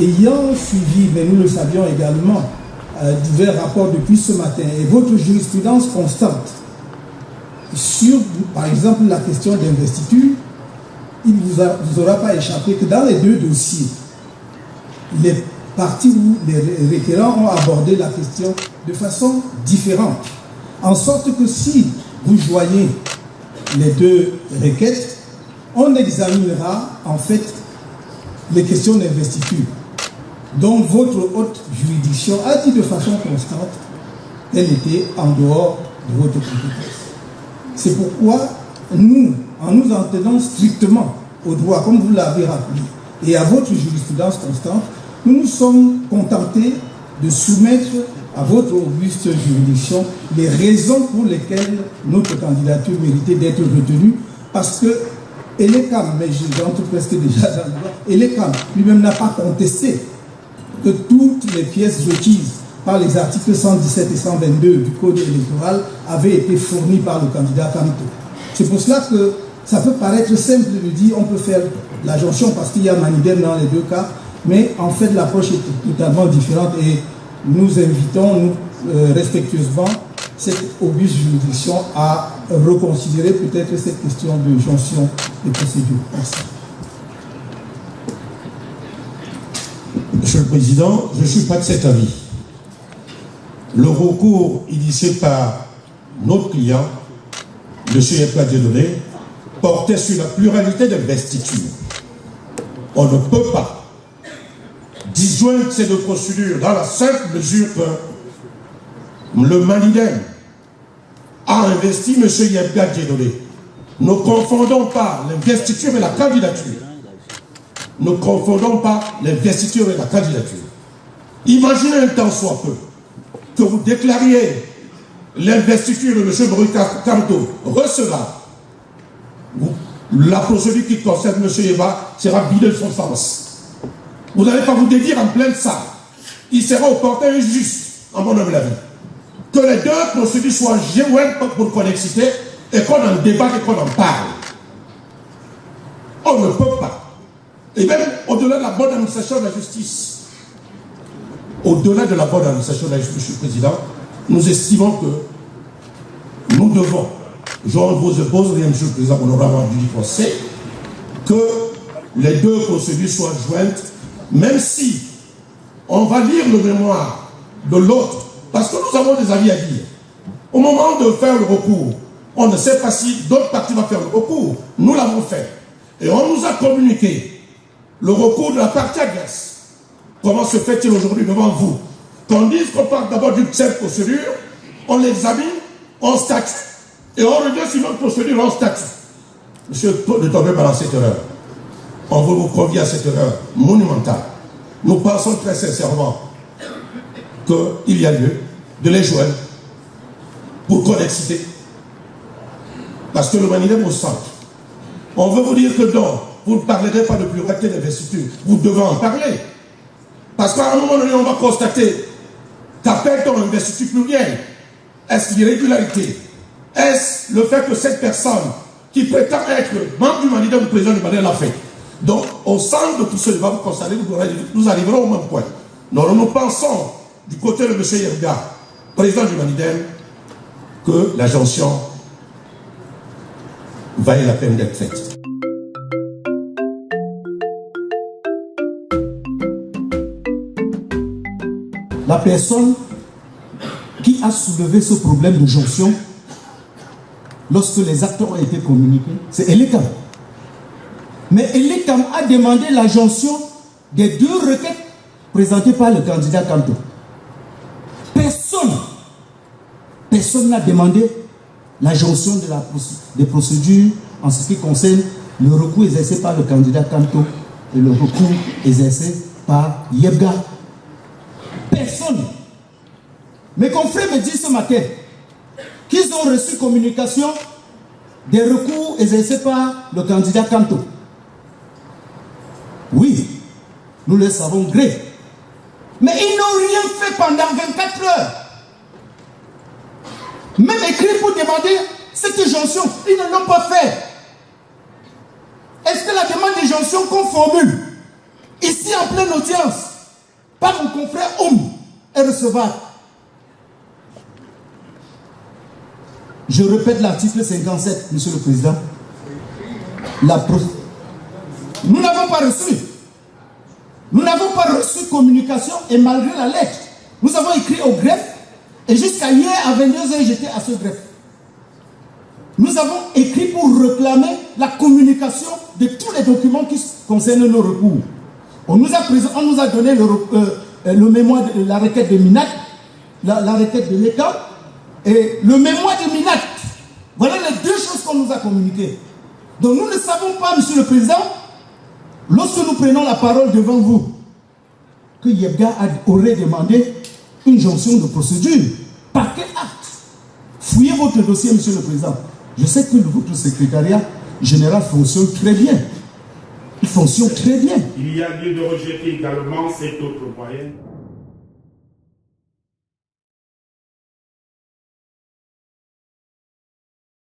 ayant suivi, mais nous le savions également, divers rapports depuis ce matin, et votre jurisprudence constante sur, par exemple, la question d'investiture, il ne vous aura pas échappé que dans les deux dossiers, les parties où les requérants ont abordé la question de façon différente. En sorte que si vous joignez les deux requêtes, on examinera en fait les questions d'investiture. Donc votre haute juridiction a dit de façon constante qu'elle était en dehors de votre compétence. C'est pourquoi nous, en nous en tenant strictement au droit, comme vous l'avez rappelé, et à votre jurisprudence constante, nous nous sommes contentés de soumettre à votre auguste juridiction les raisons pour lesquelles notre candidature méritait d'être retenue, parce que Elekam, mais j'entre presque déjà dans le droit, Elekam lui-même n'a pas contesté que toutes les pièces requises par les articles 117 et 122 du Code électoral avaient été fournies par le candidat Kamto. C'est pour cela que ça peut paraître simple de dire on peut faire la jonction parce qu'il y a manigame dans les deux cas, mais en fait l'approche est totalement différente et nous invitons respectueusement cette auguste juridiction à reconsidérer peut-être cette question de jonction des procédures. Merci. Monsieur le Président, je ne suis pas de cet avis. Le recours initié par notre client, M. Yebga Dieudonné, portait sur la pluralité d'investiture. On ne peut pas disjoindre ces deux procédures dans la simple mesure que le Manidem a investi M. Yebga Dieudonné. Ne confondons pas l'investiture et la candidature. Ne confondons pas l'investiture et la candidature. Imaginez un temps soit peu que vous déclariez l'investiture de M. Bruka Kamto recevable. La procédure qui concerne M. Yebga sera vidée de son sens. Vous n'allez pas vous dédire en pleine salle. Il sera opportun et juste, en mon humble avis, que les deux procédures soient jointes pour connexité et qu'on en débatte et qu'on en parle. On ne peut pas. Et même au-delà de la bonne administration de la justice, au-delà de la bonne administration de la justice, Monsieur le Président, nous estimons que nous devons, je ne vous oppose rien, Monsieur le Président, honorable du procès, que les deux procédures soient jointes, même si on va lire le mémoire de l'autre, parce que nous avons des avis à dire. Au moment de faire le recours, on ne sait pas si d'autres parties vont faire le recours. Nous l'avons fait. Et on nous a communiqué le recours de la partie adverse. Comment se fait-il aujourd'hui devant vous? Qu'on dise qu'on parle d'abord d'une seule procédure, on l'examine, on statue. Et on revient sur notre procédure, on statue. Monsieur, ne tombez pas dans cette erreur. On veut vous convier à cette erreur monumentale. Nous pensons très sincèrement qu'il y a lieu de les joindre pour connexité. Parce que le Manidem au centre. On veut vous dire que non, vous ne parlerez pas de pluralité d'investiture. Vous devez en parler. Parce qu'à un moment donné, on va constater qu'appelle-t-on investiture plurielle? Est-ce l'irrégularité? Est-ce le fait que cette personne qui prétend être membre du Manidem ou président du Manidem l'a fait? Donc, au centre de tout ce débat, vous constatez que nous arriverons au même point. Nous pensons, du côté de M. Yebga, président du Manidem, que la jonction valait la peine d'être faite. La personne qui a soulevé ce problème de jonction, lorsque les actes ont été communiqués, c'est Elekam. Mais Elekam a demandé la jonction des deux requêtes présentées par le candidat Kamto. Personne n'a demandé la jonction des procédures en ce qui concerne le recours exercé par le candidat Kamto et le recours exercé par Yebga. Personne. Mes confrères me disent ce matin qu'ils ont reçu communication des recours exercés par le candidat Kamto. Oui, nous le savons gré. Mais ils n'ont rien fait pendant 24 heures. Même écrit pour demander cette jonction, ils ne l'ont pas fait. Est-ce que la demande de jonction qu'on formule ici en pleine audience par mon confrère Oum est recevable. Je répète l'article 57, Monsieur le Président. Nous n'avons pas reçu. Nous n'avons pas reçu communication et malgré la lettre, nous avons écrit au greffe et jusqu'à hier à 22h, j'étais à ce greffe. Nous avons écrit pour réclamer la communication de tous les documents qui concernent nos recours. On nous a donné le mémoire de la requête de Minat, la requête de l'État et le mémoire de Minat. Voilà les deux choses qu'on nous a communiquées. Donc nous ne savons pas, Monsieur le Président, lorsque nous prenons la parole devant vous, que Yebga aurait demandé une jonction de procédure. Par quel acte? Fouillez votre dossier, Monsieur le Président. Je sais que votre secrétariat général fonctionne très bien. Il fonctionne très bien. Il y a lieu de rejeter également cet autre moyen.